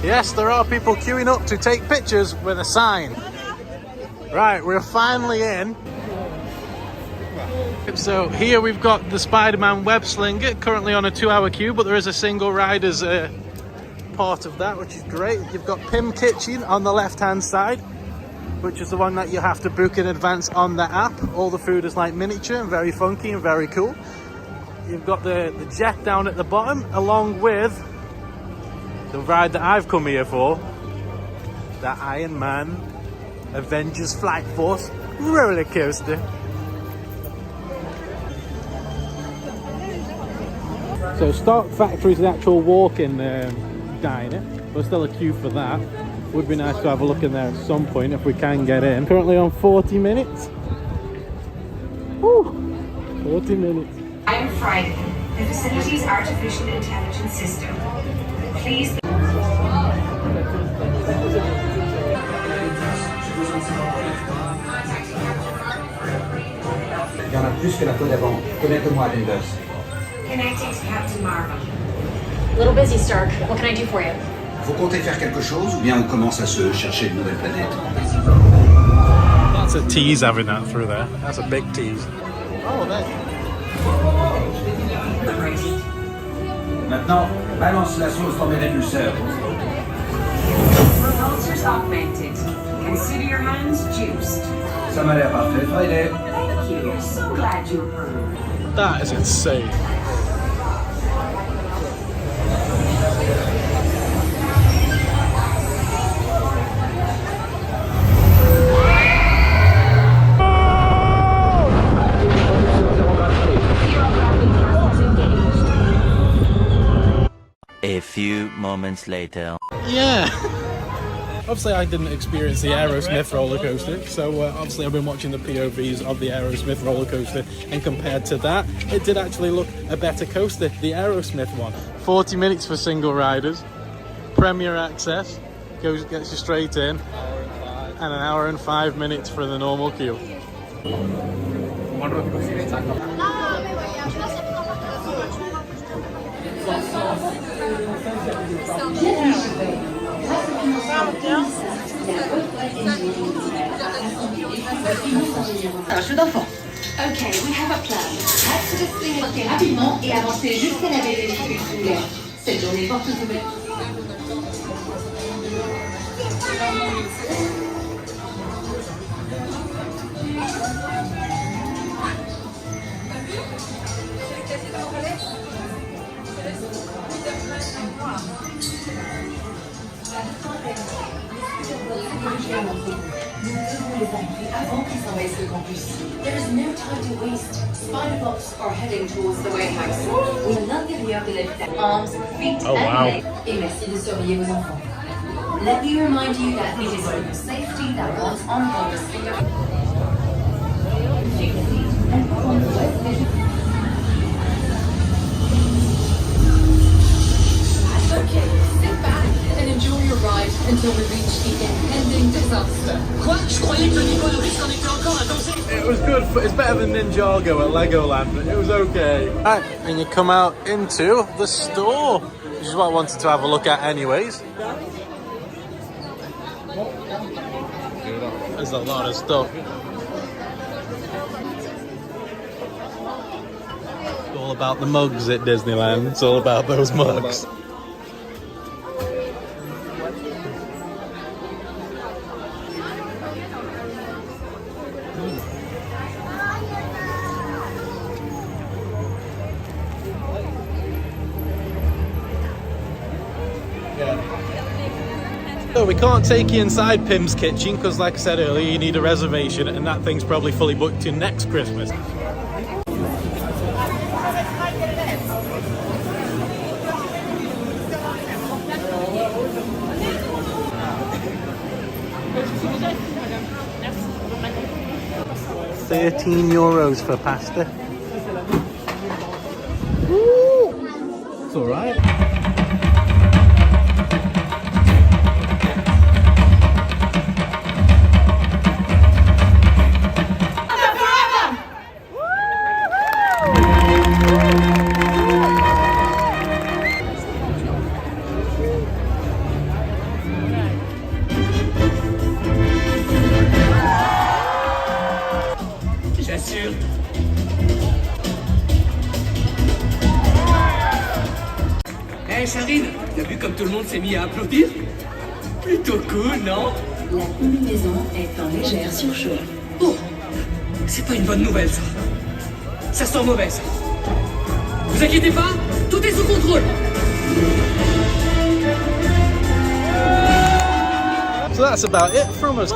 Yes, there are people queuing up to take pictures with a sign. Right, we're finally in. So here we've got the Spider-Man web slinger, currently on a 2-hour queue, but there is a single rider's part of that, which is great. You've got Pim Kitchen on the left-hand side, which is the one that you have to book in advance on the app. All the food is like miniature and very funky and very cool. You've got the jet down at the bottom, along with the ride that I've come here for, the Iron Man Avengers Flight Force roller coaster. So Stark Factory is the actual walk-in diner. There's still a queue for that. Would be nice to have a look in there at some point if we can get in. Currently on 40 minutes. Woo! 40 minutes. I am frightened. The facility's artificial intelligence system. Please. Il y en a plus que la fois d'avant. Connecte-moi, Avengers. Connecting to Captain Marvel. A little busy, Stark. What can I do for you? Vous comptez faire quelque chose ou bien on commence à se chercher de nouvelles planètes? That's a tease having that through there. That's a big tease. Oh, there. Maintenant, balance la sauce dans mes répulseurs. Repulsors augmented. Consider your hands juiced. Ça m'a l'air parfait, Friday. Thank you. We're so glad you approved. That is insane. A few moments later. Yeah. Obviously, I didn't experience the Aerosmith roller coaster, so obviously I've been watching the POVs of the Aerosmith roller coaster, and compared to that, it did actually look a better coaster, the Aerosmith one. 40 minutes for single riders, Premier Access, gets you straight in, and an hour and 5 minutes for the normal queue. Un jeu d'enfant. Ok, we have a plan. Hâte de se démarquer rapidement et avancer jusqu'à la baie des véhicules sous l'air. Cette journée porte ouvertes. There is no time to waste. Spider-Bots are heading towards the warehouse. Oui, l'intérieur de l'habitat. Arms, feet, Oh, wow. and legs. Et merci de surveiller vos enfants. Let me remind you that it is for your safety that once on board the speaker. Okay, sit back and enjoy your ride until we reach the impending disaster. Quoi? Je croyais que le niveau de risque en était encore à danser. It was good, but it's better than Ninjago at Legoland. It was okay. Right, and you come out into the store, which is what I wanted to have a look at anyways. There's a lot of stuff. It's all about the mugs at Disneyland. It's all about those mugs. So we can't take you inside Pim's Kitchen because, like I said earlier, you need a reservation, and that thing's probably fully booked to next Christmas. €13 for pasta. Woo! It's all right. Hey Charine, t'as vu comme tout le monde s'est mis à applaudir? Plutôt cool, non? La combinaison est en légère surchauffe. Oh, c'est pas une bonne nouvelle ça. Ça sent mauvais ça. Vous inquiétez pas, tout est sous contrôle. So that's about it from us.